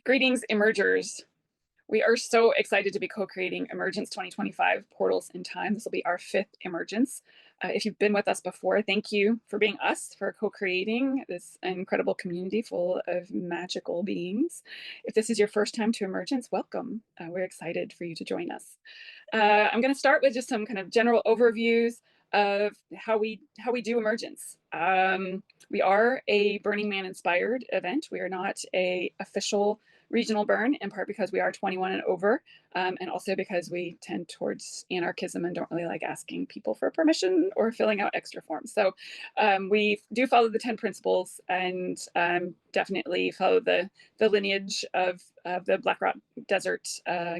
Greetings, Emergers. We are so excited to be co-creating Emergence 2025 Portals in Time. This will be our fifth Emergence. If you've been with us before, thank you for being us, for co-creating this incredible community full of magical beings. If this is your first time to Emergence, welcome. We're excited for you to join us. I'm going to start with just some kind of general overviews of how we do Emergence. We are a Burning Man inspired event. We are not a official regional burn, in part because we are 21 and over, and also because we tend towards anarchism and don't really like asking people for permission or filling out extra forms. So we do follow the 10 principles and definitely follow the lineage of the Black Rock Desert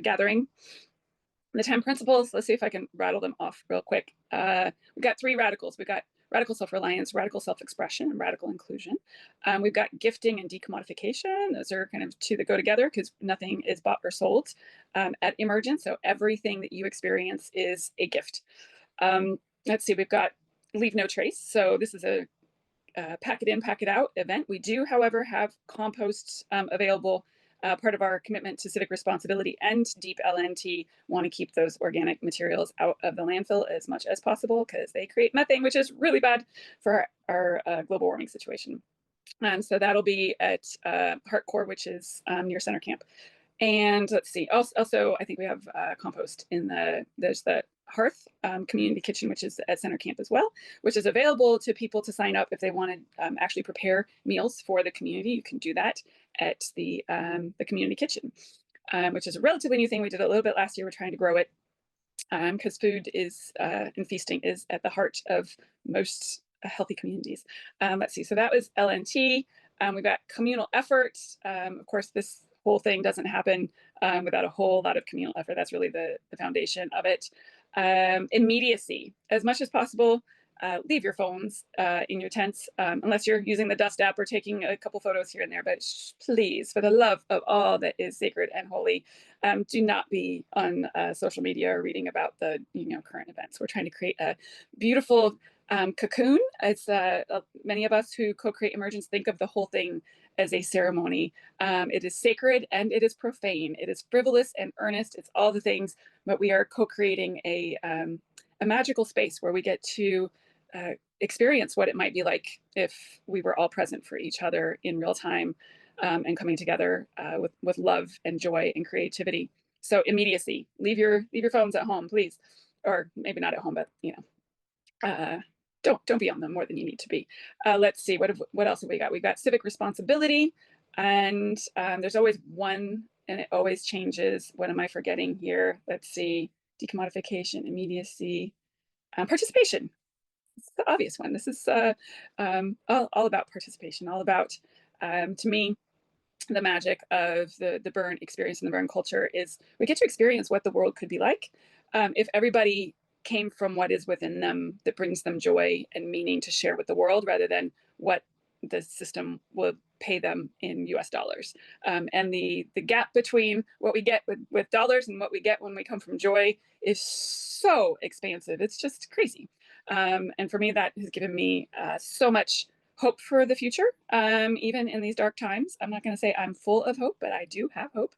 gathering. The 10 principles, let's see if I can rattle them off real quick. We've got three radicals. We've got radical self-reliance, radical self-expression, and radical inclusion. We've got gifting and decommodification. Those are kind of two that go together because nothing is bought or sold at Emergence. So everything that you experience is a gift. Let's see, we've got leave no trace. So this is a pack it in, pack it out event. We do, however, have compost available. Part of our commitment to civic responsibility and deep LNT want to keep those organic materials out of the landfill as much as possible because they create methane, which is really bad for our global warming situation. So that'll be at Hardcore, which is near Center Camp. And let's see, also I think we have compost in there's the Hearth community kitchen, which is at Center Camp as well, which is available to people to sign up if they want to actually prepare meals for the community. You can do that at the community kitchen, which is a relatively new thing. We did a little bit last year. We're trying to grow it because food is and feasting is at the heart of most healthy communities. Let's see, so that was LNT. We've got communal effort. Of course, this whole thing doesn't happen without a whole lot of communal effort. That's really the foundation of it. Immediacy, as much as possible, leave your phones in your tents, unless you're using the Dust app or taking a couple photos here and there, but please, for the love of all that is sacred and holy, do not be on social media or reading about the current events. We're trying to create a beautiful cocoon. It's many of us who co-create Emergence think of the whole thing as a ceremony. It is sacred and it is profane. It is frivolous and earnest. It's all the things, but we are co-creating a magical space where we get to experience what it might be like if we were all present for each other in real time and coming together with love and joy and creativity. So immediacy, leave your phones at home, please, or maybe not at home, but don't be on them more than you need to be. Let's see, what else have we got? We've got civic responsibility, and there's always one, and it always changes. What am I forgetting here? Let's see, decommodification, immediacy, participation. It's the obvious one. This is all about participation, all about, to me, the magic of the burn experience and the burn culture is we get to experience what the world could be like if everybody came from what is within them that brings them joy and meaning to share with the world rather than what the system will pay them in US dollars. And the gap between what we get with dollars and what we get when we come from joy is so expansive. It's just crazy. And for me, that has given me so much hope for the future, even in these dark times. I'm not going to say I'm full of hope, but I do have hope.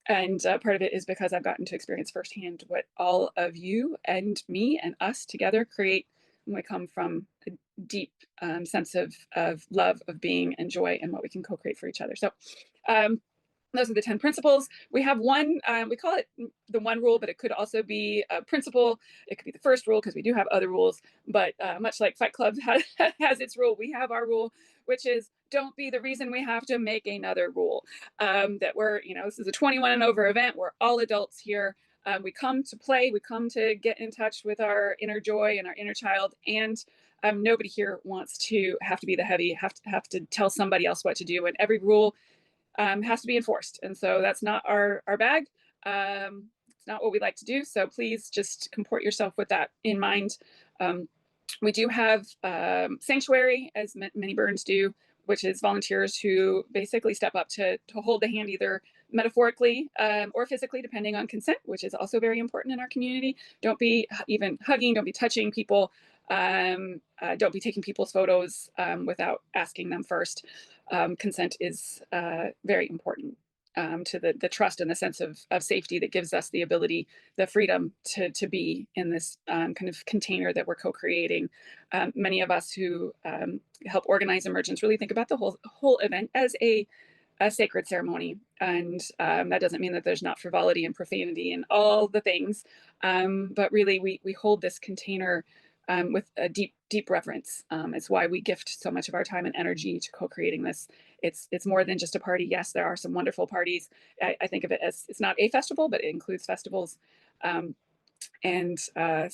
And part of it is because I've gotten to experience firsthand what all of you and me and us together create when we come from a deep sense of love, of being, and joy, and what we can co-create for each other. So those are the 10 principles. We have one, we call it the one rule, but it could also be a principle. It could be the first rule because we do have other rules, but much like Fight Club has its rule, we have our rule, which is don't be the reason we have to make another rule. That we're, this is a 21 and over event. We're all adults here. We come to play, we come to get in touch with our inner joy and our inner child, and nobody here wants to have to be the heavy, have to tell somebody else what to do, and every rule has to be enforced. And so that's not our bag. It's not what we like to do. So please just comport yourself with that in mind. We do have sanctuary, as many burns do, which is volunteers who basically step up to hold the hand either metaphorically or physically, depending on consent, which is also very important in our community. Don't be even hugging, don't be touching people, don't be taking people's photos without asking them first. Consent is very important. to the trust and the sense of safety that gives us the ability, the freedom to be in this kind of container that we're co-creating. Many of us who help organize Emergence really think about the whole event as a sacred ceremony. And that doesn't mean that there's not frivolity and profanity and all the things. But really, we hold this container with a deep reverence. It's why we gift so much of our time and energy to co-creating this. It's more than just a party. Yes, there are some wonderful parties. I think of it as, it's not a festival, but it includes festivals. So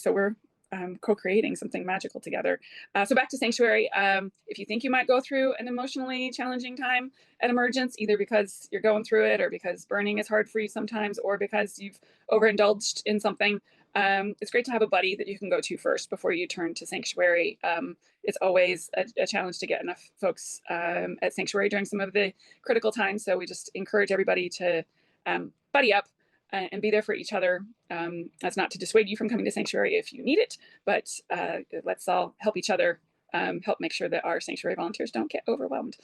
we're co-creating something magical together. So back to Sanctuary. If you think you might go through an emotionally challenging time at Emergence, either because you're going through it or because burning is hard for you sometimes, or because you've overindulged in something, it's great to have a buddy that you can go to first before you turn to Sanctuary. It's always a challenge to get enough folks at Sanctuary during some of the critical times. So we just encourage everybody to buddy up and be there for each other. That's not to dissuade you from coming to Sanctuary if you need it, but let's all help each other, help make sure that our Sanctuary volunteers don't get overwhelmed.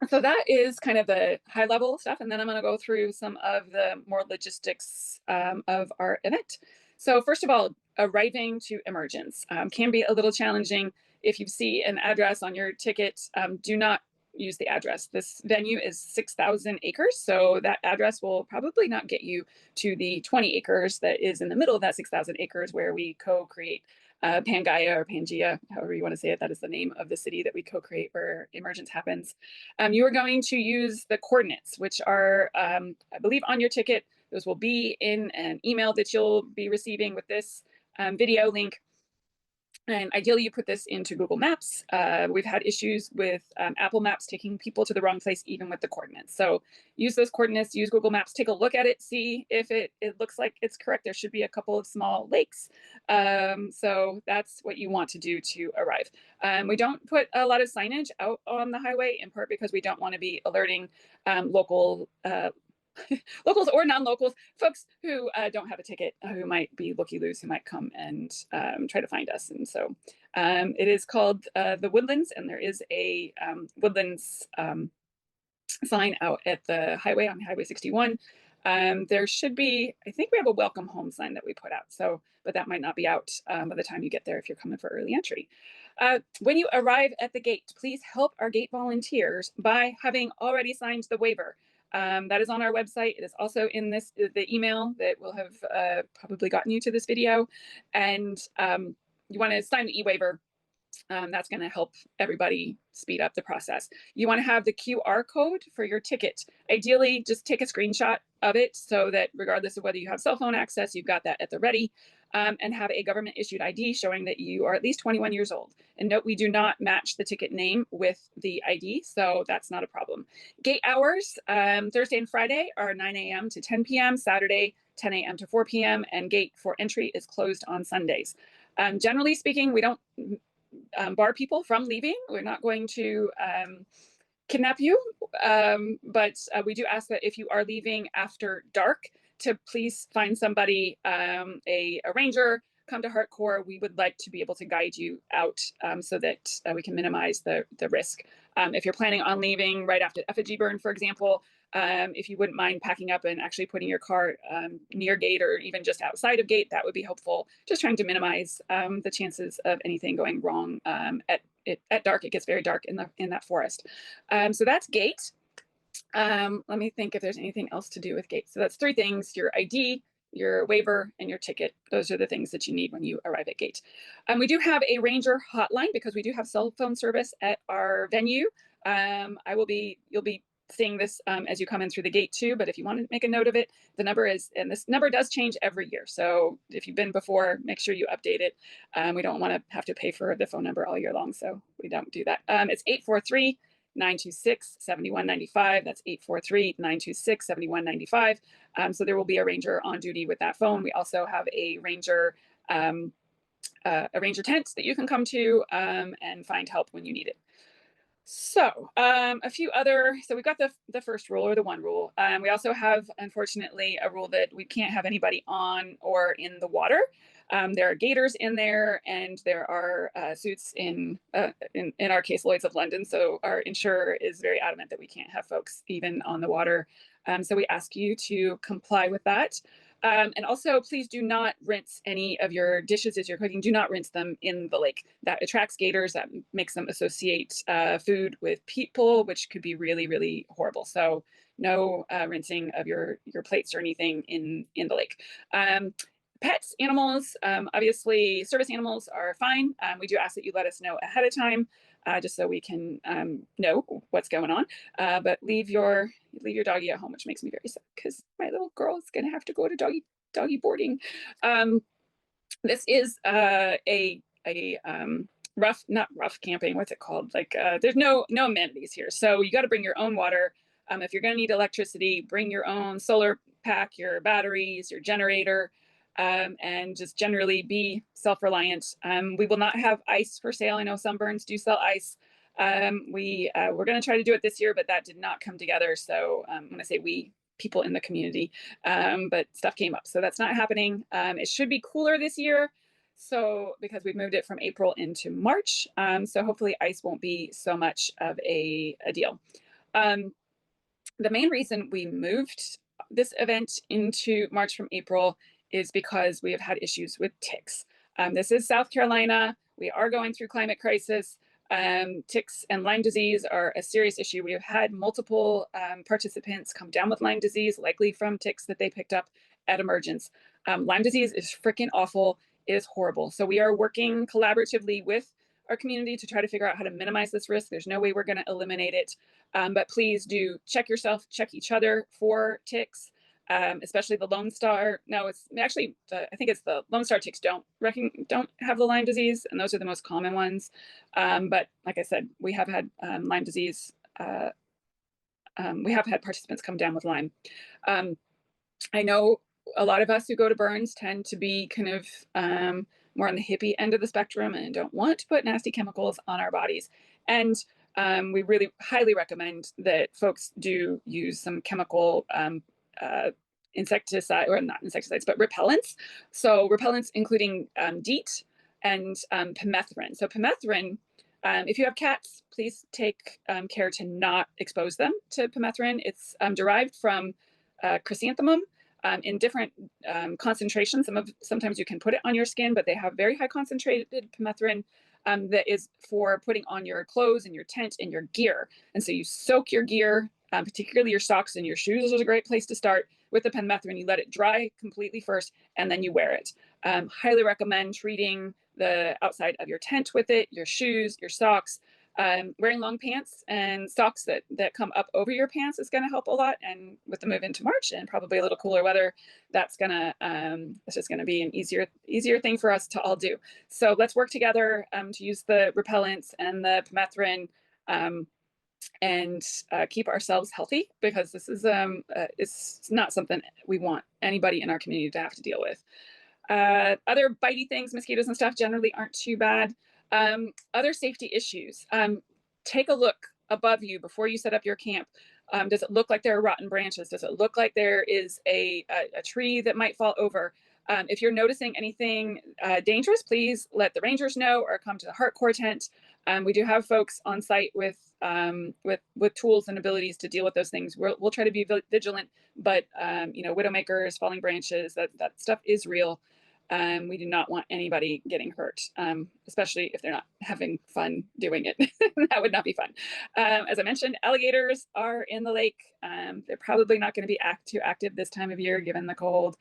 So that is kind of the high level stuff. And then I'm going to go through some of the more logistics of our event. So first of all, arriving to Emergence can be a little challenging. If you see an address on your ticket, do not use the address. This venue is 6,000 acres. So that address will probably not get you to the 20 acres that is in the middle of that 6,000 acres where we co-create Pangaea or Pangea, however you want to say it. That is the name of the city that we co-create where Emergence happens. You are going to use the coordinates, which are, I believe, on your ticket. Those will be in an email that you'll be receiving with this video link. And ideally, you put this into Google Maps. We've had issues with Apple Maps taking people to the wrong place, even with the coordinates. So use those coordinates, use Google Maps, take a look at it, see if it looks like it's correct. There should be a couple of small lakes. So that's what you want to do to arrive. We don't put a lot of signage out on the highway, in part because we don't want to be alerting local locals or non-locals, folks who don't have a ticket, who might be looky-loos, who might come and try to find us. And so it is called the Woodlands, and there is a Woodlands sign out at the highway on Highway 61. There should be, I think we have a welcome home sign that we put out. So, but that might not be out by the time you get there if you're coming for early entry. When you arrive at the gate, please help our gate volunteers by having already signed the waiver. That is on our website. It is also in the email that will have probably gotten you to this video. And you want to sign the e-waiver. That's going to help everybody speed up the process. You want to have the QR code for your ticket. Ideally, just take a screenshot of it so that regardless of whether you have cell phone access, you've got that at the ready, and have a government issued ID showing that you are at least 21 years old. And note, we do not match the ticket name with the ID, so that's not a problem. Gate hours, Thursday and Friday are 9 a.m. to 10 p.m., Saturday 10 a.m. to 4 p.m., and gate for entry is closed on Sundays. Generally speaking, we don't bar people from leaving. We're not going to kidnap you, but we do ask that if you are leaving after dark to please find somebody, a ranger, come to Hardcore. We would like to be able to guide you out so that we can minimize the risk. If you're planning on leaving right after effigy burn, for example, if you wouldn't mind packing up and actually putting your car near gate or even just outside of gate, that would be helpful. Just trying to minimize the chances of anything going wrong at dark. It gets very dark in that forest. So that's gate. Let me think if there's anything else to do with gate. So that's three things: your ID, your waiver, and your ticket. Those are the things that you need when you arrive at gate. We do have a ranger hotline because we do have cell phone service at our venue. You'll be seeing this as you come in through the gate too, but if you want to make a note of it, the number is, and this number does change every year. So if you've been before, make sure you update it. We don't want to have to pay for the phone number all year long, so we don't do that. It's 843-926-7195. That's 843-926-7195. So there will be a ranger on duty with that phone. We also have a ranger tent that you can come to and find help when you need it. So so we've got the first rule, or the one rule. We also have, unfortunately, a rule that we can't have anybody on or in the water. There are gators in there, and there are suits in our case, Lloyd's of London. So our insurer is very adamant that we can't have folks even on the water. So we ask you to comply with that. And also, please do not rinse any of your dishes as you're cooking. Do not rinse them in the lake. That attracts gators. That makes them associate food with people, which could be really, really horrible. So no rinsing of your plates or anything in the lake. Pets, animals, obviously service animals are fine. We do ask that you let us know ahead of time, just so we can know what's going on. But leave your doggy at home, which makes me very sad because my little girl is gonna have to go to doggy boarding. This is a not rough camping. What's it called? Like there's no amenities here, so you got to bring your own water. If you're gonna need electricity, bring your own solar pack, your batteries, your generator. And just generally be self-reliant. We will not have ice for sale. I know some burns do sell ice. We're going to try to do it this year, but that did not come together. So when I say we, people in the community, but stuff came up. So that's not happening. It should be cooler this year. So because we've moved it from April into March. So hopefully ice won't be so much of a deal. The main reason we moved this event into March from April is because we have had issues with ticks. This is South Carolina. We are going through climate crisis. Ticks and Lyme disease are a serious issue. We have had multiple participants come down with Lyme disease, likely from ticks that they picked up at Emergence. Lyme disease is freaking awful. It is horrible. So we are working collaboratively with our community to try to figure out how to minimize this risk. There's no way we're going to eliminate it. But please do check yourself, check each other for ticks. Especially the Lone Star. No, it's actually I think it's the Lone Star ticks don't have the Lyme disease, and those are the most common ones. But like I said, we have had Lyme disease. We have had participants come down with Lyme. I know a lot of us who go to burns tend to be kind of more on the hippie end of the spectrum and don't want to put nasty chemicals on our bodies. And we really highly recommend that folks do use some chemical insecticide, or not insecticides, but repellents. So repellents including DEET and permethrin. So permethrin, if you have cats, please take care to not expose them to permethrin. It's derived from chrysanthemum in different concentrations. Sometimes you can put it on your skin, but they have very high concentrated permethrin that is for putting on your clothes and your tent and your gear. And so you soak your gear, particularly your socks and your shoes is a great place to start with the permethrin. You let it dry completely first, and then you wear it. Highly recommend treating the outside of your tent with it, your shoes, your socks. Wearing long pants and socks that come up over your pants is going to help a lot. And with the move into March and probably a little cooler weather, that's just going to be an easier thing for us to all do. So let's work together to use the repellents and the permethrin and keep ourselves healthy, because this is it's not something we want anybody in our community to have to deal with. Other bitey things, mosquitoes and stuff, generally aren't too bad. Other safety issues. Take a look above you before you set up your camp. Does it look like there are rotten branches? Does it look like there is a tree that might fall over? If you're noticing anything dangerous, please let the rangers know or come to the Heartcore tent. We do have folks on site with tools and abilities to deal with those things. We'll try to be vigilant, but widowmakers, falling branches, that stuff is real. We do not want anybody getting hurt, especially if they're not having fun doing it. That would not be fun. As I mentioned, alligators are in the lake. They're probably not going to be too active this time of year given the cold.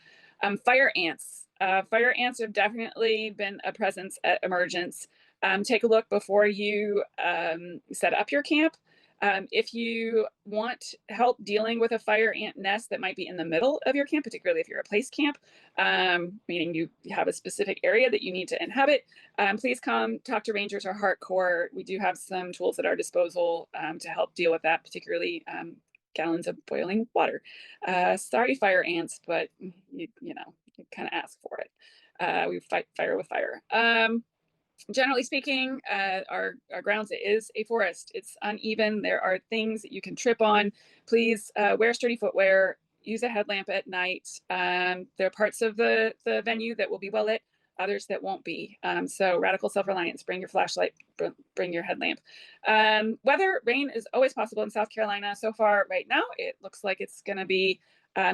Fire ants. Fire ants have definitely been a presence at Emergence. Take a look before you set up your camp. If you want help dealing with a fire ant nest that might be in the middle of your camp, particularly if you're a place camp, meaning you have a specific area that you need to inhabit, please come talk to Rangers or Heartcore. We do have some tools at our disposal to help deal with that, particularly gallons of boiling water. Sorry, fire ants, but you kind of ask for it. We fight fire with fire. Generally speaking, our grounds, it is a forest. It's uneven. There are things that you can trip on. Please wear sturdy footwear, use a headlamp at night. There are parts of the venue that will be well lit, others that won't be. So radical self-reliance, bring your flashlight, bring your headlamp. Weather, rain is always possible in South Carolina. So far right now, it looks like it's going to be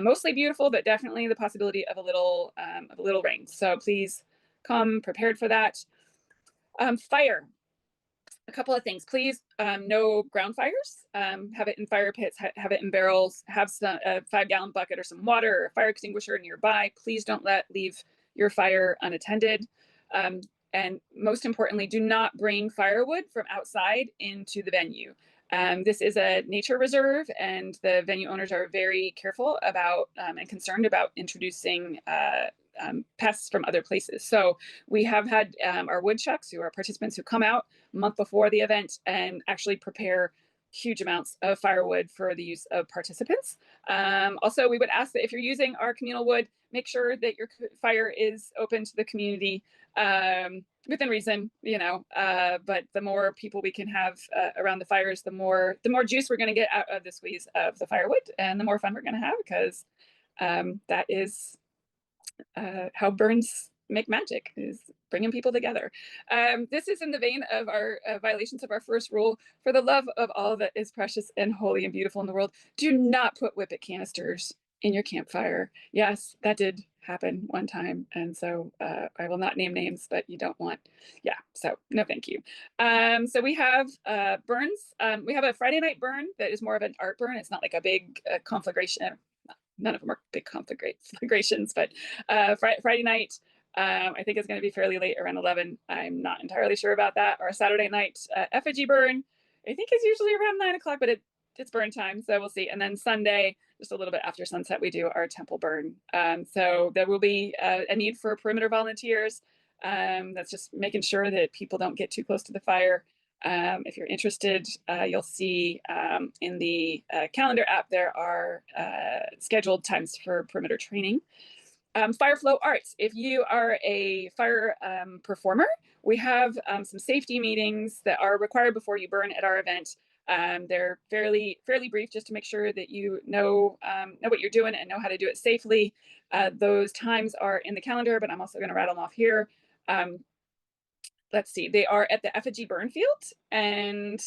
mostly beautiful, but definitely the possibility of a little rain. So please come prepared for that. Fire. A couple of things, please. No ground fires. Have it in fire pits, have it in barrels, have a 5-gallon bucket or some water or a fire extinguisher nearby. Please don't leave your fire unattended. And most importantly, do not bring firewood from outside into the venue. This is a nature reserve, and the venue owners are very careful about and concerned about introducing pests from other places. So we have had our woodchucks, who are participants, who come out a month before the event and actually prepare huge amounts of firewood for the use of participants. Also, we would ask that if you're using our communal wood, make sure that your fire is open to the community within reason, but the more people we can have around the fires, the more juice we're going to get out of the squeeze of the firewood, and the more fun we're going to have, because that is how burns make magic, is bringing people together. This is in the vein of our violations of our first rule: for the love of all that is precious and holy and beautiful in the world, do not put whippet canisters in your campfire. Yes, that did happen one time, and so I will not name names, but you don't want, so no thank you. So we have burns. We have a Friday night burn that is more of an art burn. It's not like a big conflagration. None of them are big conflagrations, but Friday night, I think it's going to be fairly late, around 11. I'm not entirely sure about that. Our Saturday night effigy burn, I think is usually around 9 o'clock, but it's burn time, so we'll see. And then Sunday, just a little bit after sunset, we do our temple burn. So there will be a need for perimeter volunteers. That's just making sure that people don't get too close to the fire. If you're interested, you'll see in the calendar app there are scheduled times for perimeter training. Fire flow arts. If you are a fire performer, we have some safety meetings that are required before you burn at our event. They're fairly brief, just to make sure that you know what you're doing and know how to do it safely. Those times are in the calendar, but I'm also going to rattle them off here. Let's see, they are at the effigy burn field, and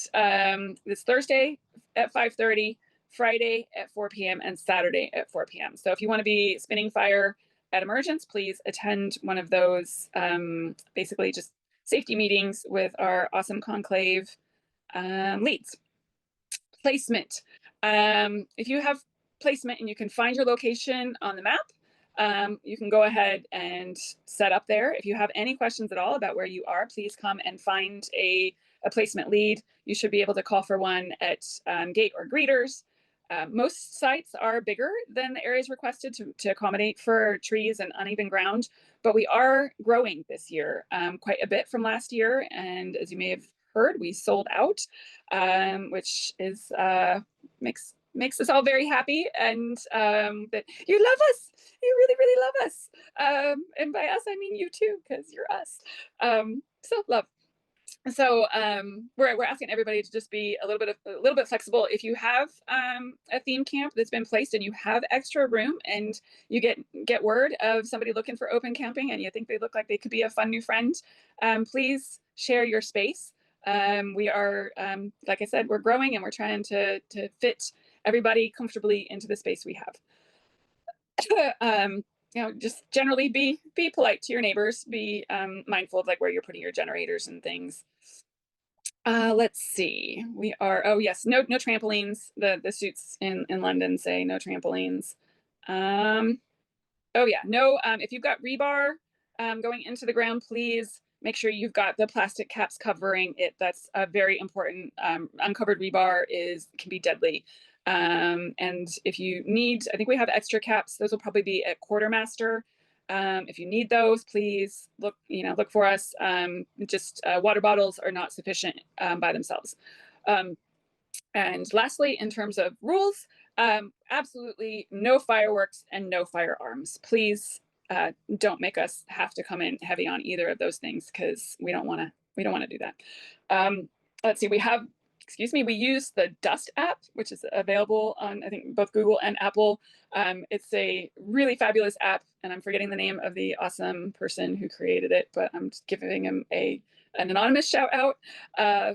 this Thursday at 5:30, Friday at 4 p.m., and Saturday at 4 p.m. So if you want to be spinning fire at Emergence, please attend one of those basically just safety meetings with our awesome conclave leads. Placement. If you have placement and you can find your location on the map, you can go ahead and set up there. If you have any questions at all about where you are, please come and find a placement lead. You should be able to call for one at gate or greeters. Most sites are bigger than the areas requested to accommodate for trees and uneven ground, but we are growing this year quite a bit from last year. And as you may have heard, we sold out, which is makes us all very happy, and that you love us. You really, really love us. And by us, I mean you too, because you're us. So love. So we're asking everybody to just be a little bit flexible. If you have a theme camp that's been placed and you have extra room, and you get word of somebody looking for open camping and you think they look like they could be a fun new friend, please share your space. We are, like I said, we're growing, and we're trying to fit everybody comfortably into the space we have. Just generally be polite to your neighbors. Be mindful of where you're putting your generators and things. Let's see. We are, oh yes, no trampolines. The suits in London say no trampolines. Oh yeah, no. If you've got rebar going into the ground, please make sure you've got the plastic caps covering it. That's very important. Uncovered rebar can be deadly. And if you need, I think we have extra caps. Those will probably be at quartermaster. If you need those, please look for us. Just water bottles are not sufficient by themselves. And lastly, in terms of rules, absolutely no fireworks and no firearms. Please don't make us have to come in heavy on either of those things, because we don't want to do that. Let's see, we have excuse me, we use the Dust app, which is available on, I think, both Google and Apple. It's a really fabulous app, and I'm forgetting the name of the awesome person who created it, but I'm just giving him an anonymous shout out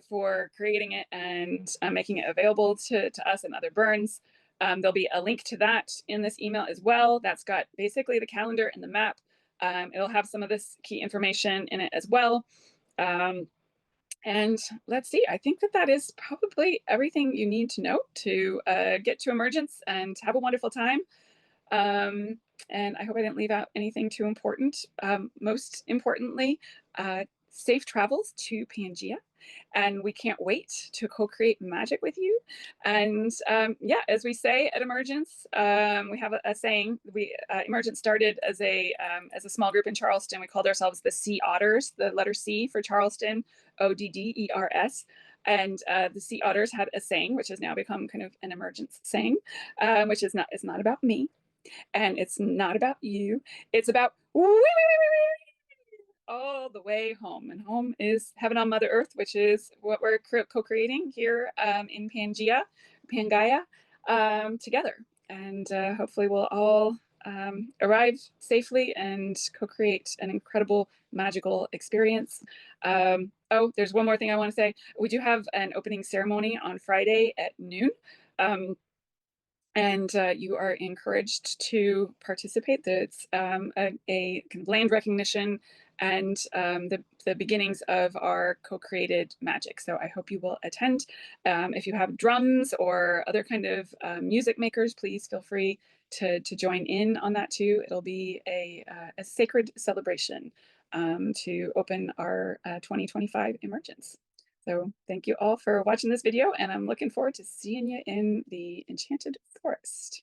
for creating it and making it available to us and other burns. There'll be a link to that in this email as well. That's got basically the calendar and the map. It'll have some of this key information in it as well. And let's see, I think that that is probably everything you need to know to get to Emergence and have a wonderful time. And I hope I didn't leave out anything too important. Most importantly, safe travels to Pangea. And we can't wait to co-create magic with you. And yeah, as we say at Emergence, we have a saying. Emergence started as a small group in Charleston. We called ourselves the Sea Otters, the letter C for Charleston, ODDERS. And the Sea Otters had a saying, which has now become kind of an Emergence saying, which is not about me, and it's not about you. It's about all the way home. And home is heaven on Mother Earth, which is what we're co-creating here in Pangaea, together. And hopefully we'll all arrive safely and co-create an incredible magical experience. Oh, there's one more thing I want to say. We do have an opening ceremony on Friday at noon. And you are encouraged to participate. It's a kind of land recognition and the beginnings of our co-created magic. So I hope you will attend. If you have drums or other kind of music makers, please feel free to join in on that too. It'll be a sacred celebration to open our 2025 Emergence. So thank you all for watching this video, and I'm looking forward to seeing you in the Enchanted Forest.